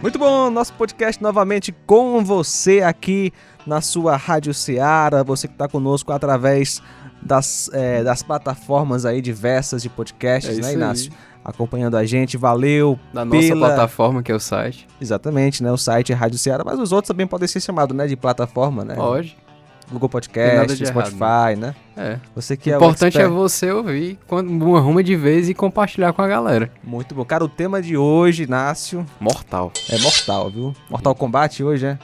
Muito bom, nosso podcast novamente com você aqui na sua Rádio Seara, você que está conosco através das plataformas aí diversas de podcasts, né, Inácio? Acompanhando a gente, valeu. Da nossa plataforma, que é o site. Exatamente, né, o site é Rádio Seara, mas os outros também podem ser chamados, né, de plataforma, né? Pode. Google Podcast, Spotify, errado, né? É. Você que o importante é você ouvir uma ruma de vez e compartilhar com a galera. Muito bom. Cara, o tema de hoje, Inácio... Mortal. É mortal, viu? Mortal Kombat hoje, né?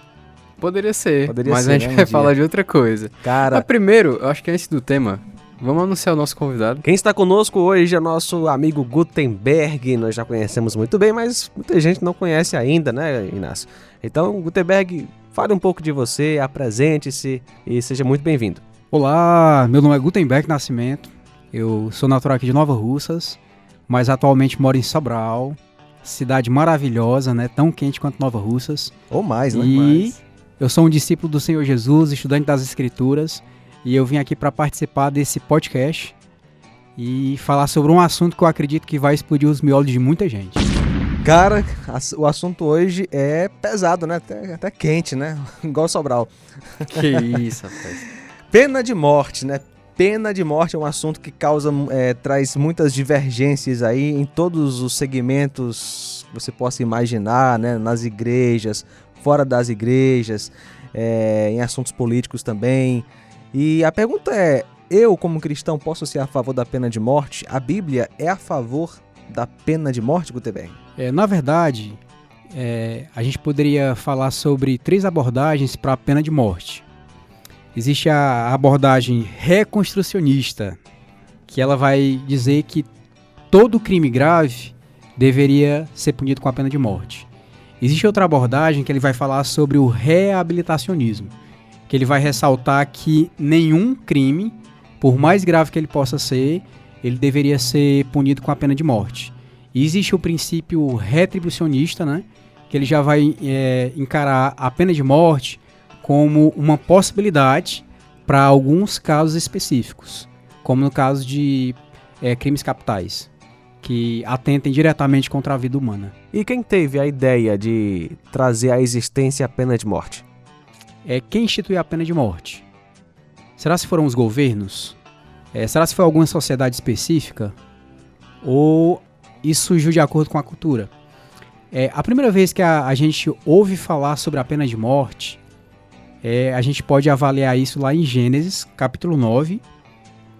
Poderia ser, mas ser, a gente né, vai falar de outra coisa. Cara... Mas primeiro, eu acho que antes do tema, vamos anunciar o nosso convidado. Quem está conosco hoje é nosso amigo Gutenberg. Nós já conhecemos muito bem, mas muita gente não conhece ainda, né, Inácio? Então, Gutenberg... Fale um pouco de você, apresente-se e seja muito bem-vindo. Olá, meu nome é Gutenberg Nascimento, eu sou natural aqui de Nova Russas, mas atualmente moro em Sobral, cidade maravilhosa, né? Tão quente quanto Nova Russas. Ou mais, né? E eu sou um discípulo do Senhor Jesus, estudante das Escrituras, e eu vim aqui para participar desse podcast e falar sobre um assunto que eu acredito que vai explodir os miolos de muita gente. Cara, o assunto hoje é pesado, né? Até quente, né? Igual Sobral. Que isso, rapaz. Pena de morte, né? Pena de morte é um assunto que traz muitas divergências aí em todos os segmentos que você possa imaginar, né? Nas igrejas, fora das igrejas, em assuntos políticos também. E a pergunta é, eu como cristão posso ser a favor da pena de morte? A Bíblia é a favor da pena de morte, Gutenberg? Na verdade, a gente poderia falar sobre 3 abordagens para a pena de morte. Existe a abordagem reconstrucionista, que ela vai dizer que todo crime grave deveria ser punido com a pena de morte. Existe outra abordagem que ele vai falar sobre o reabilitacionismo, que ele vai ressaltar que nenhum crime, por mais grave que ele possa ser, ele deveria ser punido com a pena de morte. E existe o princípio retribucionista, né, que ele já vai encarar a pena de morte como uma possibilidade para alguns casos específicos, como no caso de crimes capitais, que atentem diretamente contra a vida humana. E quem teve a ideia de trazer à existência a pena de morte? Quem instituiu a pena de morte? Será se foram os governos? Será se foi alguma sociedade específica? Ou isso surgiu de acordo com a cultura? A primeira vez que a gente ouve falar sobre a pena de morte, a gente pode avaliar isso lá em Gênesis, capítulo 9,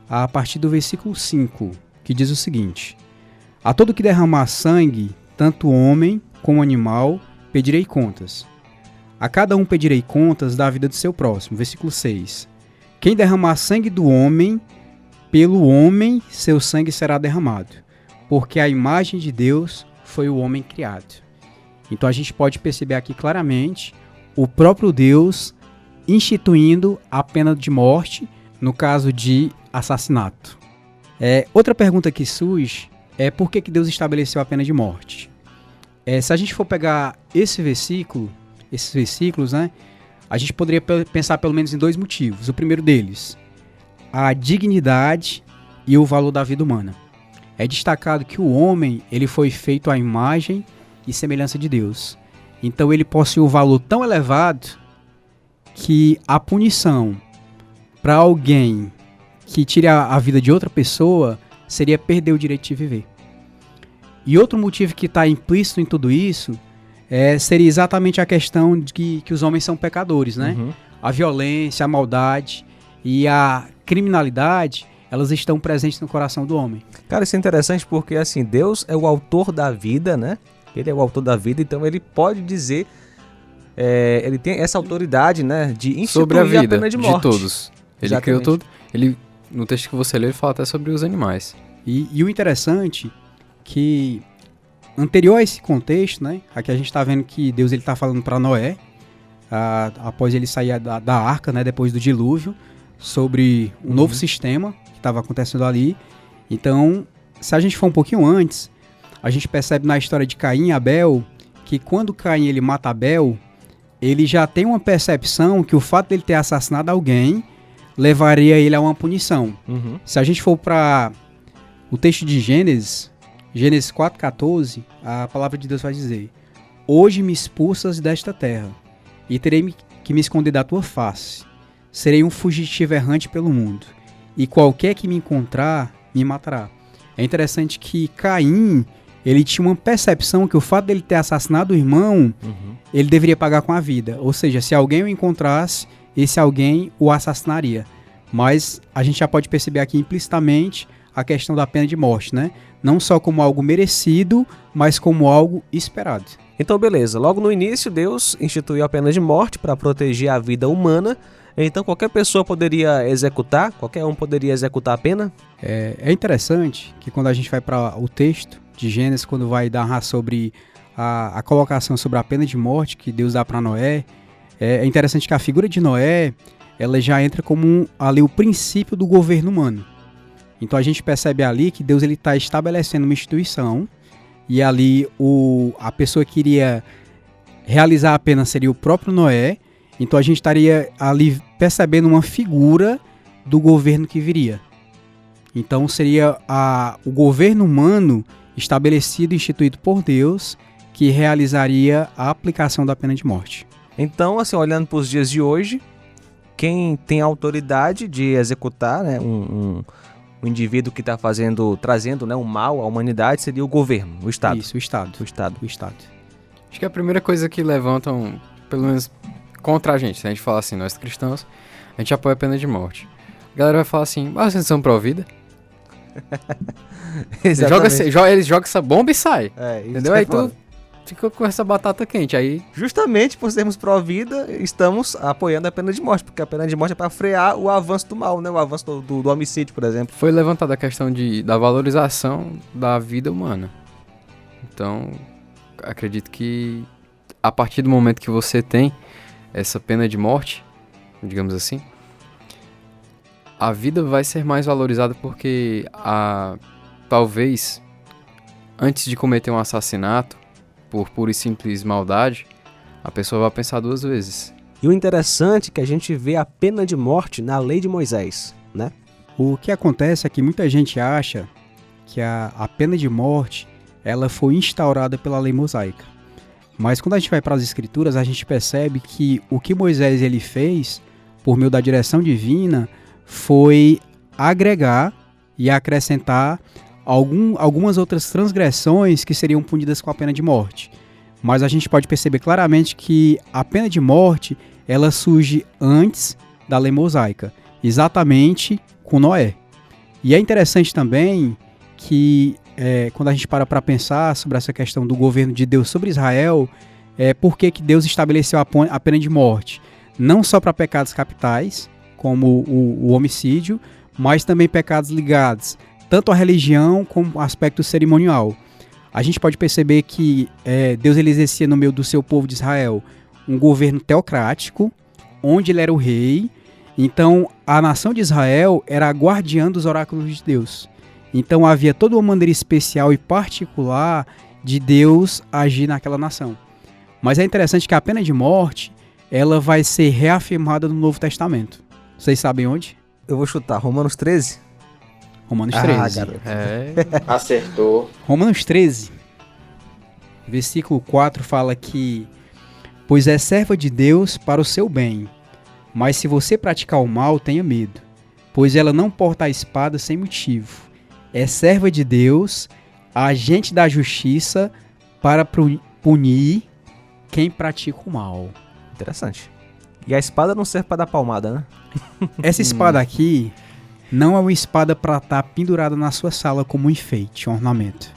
a partir do versículo 5, que diz o seguinte: a todo que derramar sangue, tanto homem como animal, pedirei contas. A cada um pedirei contas da vida do seu próximo. Versículo 6. Quem derramar sangue do homem, pelo homem seu sangue será derramado, porque a imagem de Deus foi o homem criado. Então a gente pode perceber aqui claramente o próprio Deus instituindo a pena de morte no caso de assassinato. Outra pergunta que surge é por que Deus estabeleceu a pena de morte? Se a gente for pegar esses versículos, né, a gente poderia pensar pelo menos em 2 motivos. O primeiro deles, a dignidade e o valor da vida humana. É destacado que o homem ele foi feito à imagem e semelhança de Deus. Então ele possui um valor tão elevado que a punição para alguém que tire a vida de outra pessoa seria perder o direito de viver. E outro motivo que está implícito em tudo isso seria exatamente a questão de que os homens são pecadores, né? Uhum. A violência, a maldade e a criminalidade, elas estão presentes no coração do homem. Cara, isso é interessante porque, assim, Deus é o autor da vida, né? Ele é o autor da vida, então ele pode dizer, ele tem essa autoridade, né, de instituir sobre a vida pena de morte. de todos. Ele Exatamente. criou tudo. No texto que você leu, ele fala até sobre os animais. E o interessante que, anterior a esse contexto, né, aqui a gente está vendo que Deus está falando para Noé, após ele sair da arca, né, depois do dilúvio, sobre um novo sistema que estava acontecendo ali. Então, se a gente for um pouquinho antes, a gente percebe na história de Caim e Abel que quando Caim ele mata Abel, ele já tem uma percepção que o fato dele ter assassinado alguém levaria ele a uma punição. Uhum. Se a gente for para o texto de Gênesis 4,14, a palavra de Deus vai dizer: hoje me expulsas desta terra, e terei que me esconder da tua face. Serei um fugitivo errante pelo mundo, e qualquer que me encontrar, me matará. É interessante que Caim, ele tinha uma percepção que o fato dele ter assassinado o irmão, ele deveria pagar com a vida. Ou seja, se alguém o encontrasse, esse alguém o assassinaria. Mas a gente já pode perceber aqui implicitamente a questão da pena de morte, né? Não só como algo merecido, mas como algo esperado. Então, beleza. Logo no início, Deus instituiu a pena de morte para proteger a vida humana. Então, qualquer pessoa poderia executar? Qualquer um poderia executar a pena? É interessante que quando a gente vai para o texto de Gênesis, quando vai narrar sobre a colocação sobre a pena de morte que Deus dá para Noé, é interessante que a figura de Noé, ela já entra como ali o princípio do governo humano. Então a gente percebe ali que Deus está estabelecendo uma instituição, e ali a pessoa que iria realizar a pena seria o próprio Noé. Então a gente estaria ali percebendo uma figura do governo que viria. Então seria o governo humano estabelecido e instituído por Deus que realizaria a aplicação da pena de morte. Então, assim, olhando para os dias de hoje, quem tem autoridade de executar, né, um indivíduo que está trazendo, né, um mal à humanidade seria o governo, o Estado. Isso, o Estado. O Estado. O Estado. Acho que a primeira coisa que levantam, pelo menos contra a gente, se a gente falar assim, nós cristãos, a gente apoia a pena de morte. A galera vai falar assim, vocês são pró-vida? Eles jogam essa bomba e sai. Entendeu? Aí tu fica com essa batata quente. Aí, justamente por sermos pró-vida, estamos apoiando a pena de morte, porque a pena de morte é para frear o avanço do mal, né? O avanço do homicídio, por exemplo. Foi levantada a questão da valorização da vida humana. Então, acredito que a partir do momento que você tem essa pena de morte, digamos assim, a vida vai ser mais valorizada porque talvez antes de cometer um assassinato por pura e simples maldade, a pessoa vai pensar 2 vezes. E o interessante é que a gente vê a pena de morte na lei de Moisés, né? O que acontece é que muita gente acha que a pena de morte ela foi instaurada pela lei mosaica. Mas quando a gente vai para as escrituras, a gente percebe que o que Moisés ele fez, por meio da direção divina, foi agregar e acrescentar algumas outras transgressões que seriam punidas com a pena de morte. Mas a gente pode perceber claramente que a pena de morte ela surge antes da lei mosaica, exatamente com Noé. E é interessante também que quando a gente para pensar sobre essa questão do governo de Deus sobre Israel, por que Deus estabeleceu a pena de morte? Não só para pecados capitais, como o homicídio, mas também pecados ligados tanto à religião como ao aspecto cerimonial. A gente pode perceber que Deus ele exercia no meio do seu povo de Israel um governo teocrático, onde ele era o rei. Então, a nação de Israel era a guardiã dos oráculos de Deus. Então, havia toda uma maneira especial e particular de Deus agir naquela nação. Mas é interessante que a pena de morte ela vai ser reafirmada no Novo Testamento. Vocês sabem onde? Eu vou chutar, Romanos 13? Romanos 13. Garoto. Acertou. Romanos 13, versículo 4 fala que pois é serva de Deus para o seu bem, mas se você praticar o mal, tenha medo, pois ela não porta a espada sem motivo. É serva de Deus, agente da justiça para punir quem pratica o mal. Interessante. E a espada não serve para dar palmada, né? Essa espada aqui não é uma espada para estar pendurada na sua sala como um enfeite, um ornamento.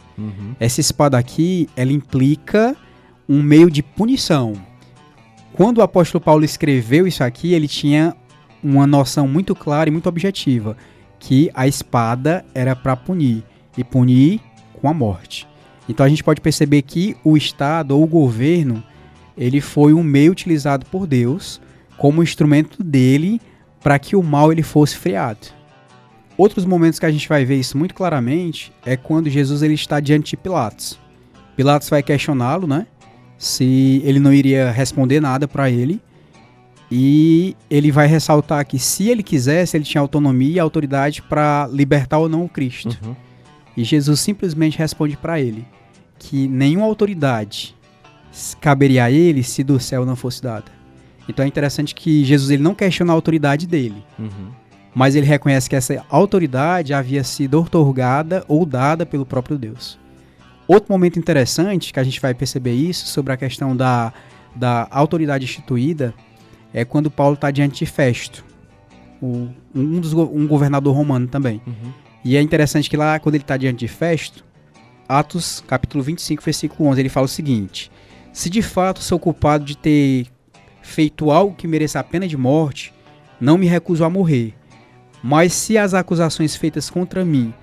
Essa espada aqui, ela implica um meio de punição. Quando o apóstolo Paulo escreveu isso aqui, ele tinha uma noção muito clara e muito objetiva, que a espada era para punir, e punir com a morte. Então a gente pode perceber que o Estado ou o governo, ele foi um meio utilizado por Deus como instrumento dele para que o mal ele fosse freado. Outros momentos que a gente vai ver isso muito claramente é quando Jesus ele está diante de Pilatos. Pilatos vai questioná-lo, né? Se ele não iria responder nada para ele. E ele vai ressaltar que se ele quisesse, ele tinha autonomia e autoridade para libertar ou não o Cristo. E Jesus simplesmente responde para ele que nenhuma autoridade caberia a ele se do céu não fosse dada. Então é interessante que Jesus ele não questiona a autoridade dele, mas ele reconhece que essa autoridade havia sido outorgada ou dada pelo próprio Deus. Outro momento interessante que a gente vai perceber isso sobre a questão da autoridade instituída é quando Paulo está diante de Festo, um governador romano também. E é interessante que lá, quando ele está diante de Festo, Atos capítulo 25, versículo 11, ele fala o seguinte: se de fato sou culpado de ter feito algo que mereça a pena de morte, não me recuso a morrer. Mas se as acusações feitas contra mim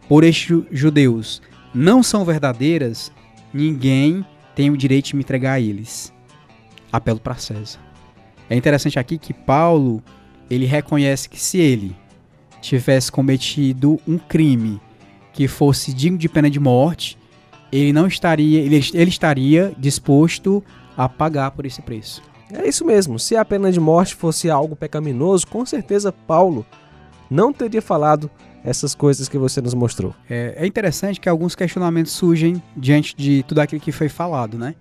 por estes judeus não são verdadeiras, ninguém tem o direito de me entregar a eles. Apelo para César. É interessante aqui que Paulo, ele reconhece que se ele tivesse cometido um crime que fosse digno de pena de morte, ele estaria disposto a pagar por esse preço. É isso mesmo, se a pena de morte fosse algo pecaminoso, com certeza Paulo não teria falado essas coisas que você nos mostrou. É interessante que alguns questionamentos surgem diante de tudo aquilo que foi falado, né?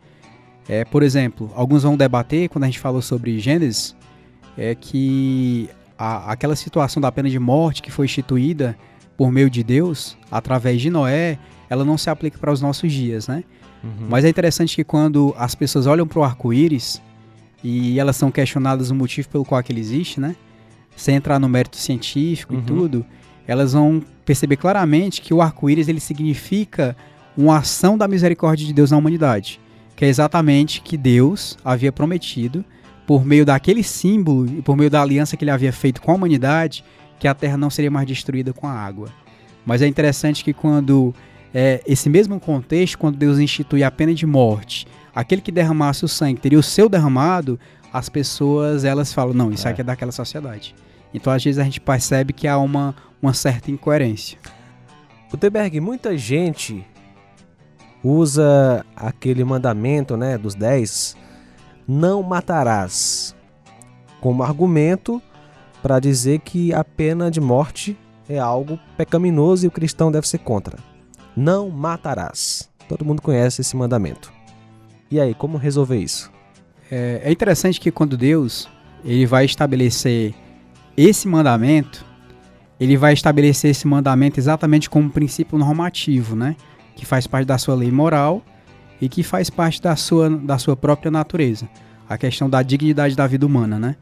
Por exemplo, alguns vão debater, quando a gente falou sobre Gênesis, que aquela situação da pena de morte que foi instituída por meio de Deus, através de Noé, ela não se aplica para os nossos dias, né? Mas é interessante que quando as pessoas olham para o arco-íris e elas são questionadas o motivo pelo qual ele existe, né? Sem entrar no mérito científico e tudo, elas vão perceber claramente que o arco-íris ele significa uma ação da misericórdia de Deus na humanidade, que é exatamente que Deus havia prometido, por meio daquele símbolo e por meio da aliança que ele havia feito com a humanidade, que a terra não seria mais destruída com a água. Mas é interessante que quando esse mesmo contexto, quando Deus institui a pena de morte, aquele que derramasse o sangue teria o seu derramado, as pessoas elas falam, não, isso aqui é daquela sociedade. Então às vezes a gente percebe que há uma certa incoerência. Gutenberg, muita gente usa aquele mandamento, né, dos 10, não matarás, como argumento para dizer que a pena de morte é algo pecaminoso e o cristão deve ser contra. Não matarás. Todo mundo conhece esse mandamento. E aí, como resolver isso? É interessante que quando Deus ele vai estabelecer esse mandamento, ele vai estabelecer esse mandamento exatamente como um princípio normativo, né? Que faz parte da sua lei moral e que faz parte da sua própria natureza. A questão da dignidade da vida humana, né?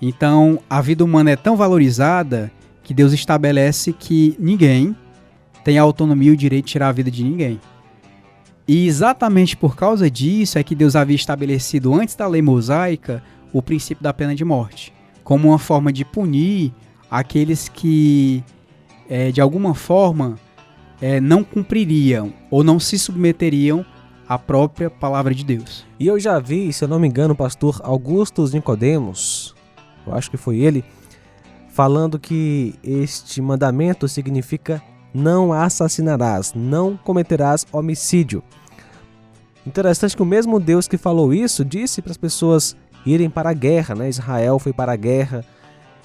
Então, a vida humana é tão valorizada que Deus estabelece que ninguém tem a autonomia e o direito de tirar a vida de ninguém. E exatamente por causa disso é que Deus havia estabelecido antes da lei mosaica o princípio da pena de morte, como uma forma de punir aqueles que, de alguma forma, não cumpririam ou não se submeteriam à própria palavra de Deus. E eu já vi, se eu não me engano, o pastor Augustus Nicodemos, eu acho que foi ele, falando que este mandamento significa não assassinarás, não cometerás homicídio. Interessante que o mesmo Deus que falou isso disse para as pessoas irem para a guerra, né? Israel foi para a guerra,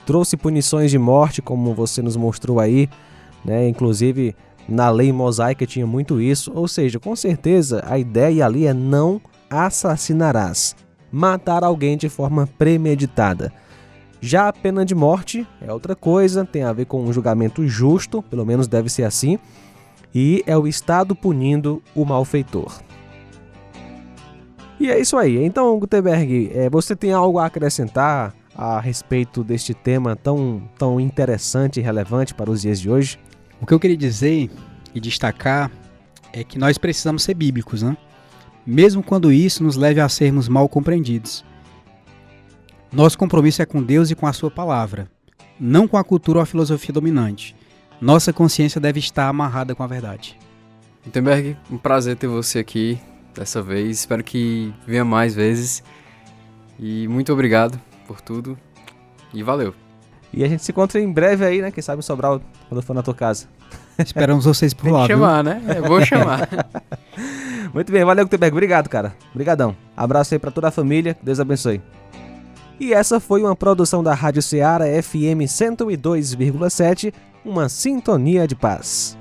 trouxe punições de morte, como você nos mostrou aí, né? Inclusive na lei mosaica tinha muito isso, ou seja, com certeza a ideia ali é não assassinarás, matar alguém de forma premeditada. Já a pena de morte é outra coisa, tem a ver com um julgamento justo, pelo menos deve ser assim, e é o Estado punindo o malfeitor. E é isso aí. Então, Gutenberg, você tem algo a acrescentar a respeito deste tema tão interessante e relevante para os dias de hoje? O que eu queria dizer e destacar é que nós precisamos ser bíblicos, né? Mesmo quando isso nos leve a sermos mal compreendidos. Nosso compromisso é com Deus e com a sua palavra, não com a cultura ou a filosofia dominante. Nossa consciência deve estar amarrada com a verdade. Gutenberg, um prazer ter você aqui dessa vez. Espero que venha mais vezes. E muito obrigado por tudo. E valeu. E a gente se encontra em breve aí, né? Quem sabe em Sobral, quando eu for na tua casa. Esperamos vocês por lá, Tem que chamar, né? É bom chamar. Muito bem, valeu, Gutenberg. Obrigado, cara. Obrigadão. Abraço aí pra toda a família. Deus abençoe. E essa foi uma produção da Rádio Ceará FM 102,7, uma sintonia de paz.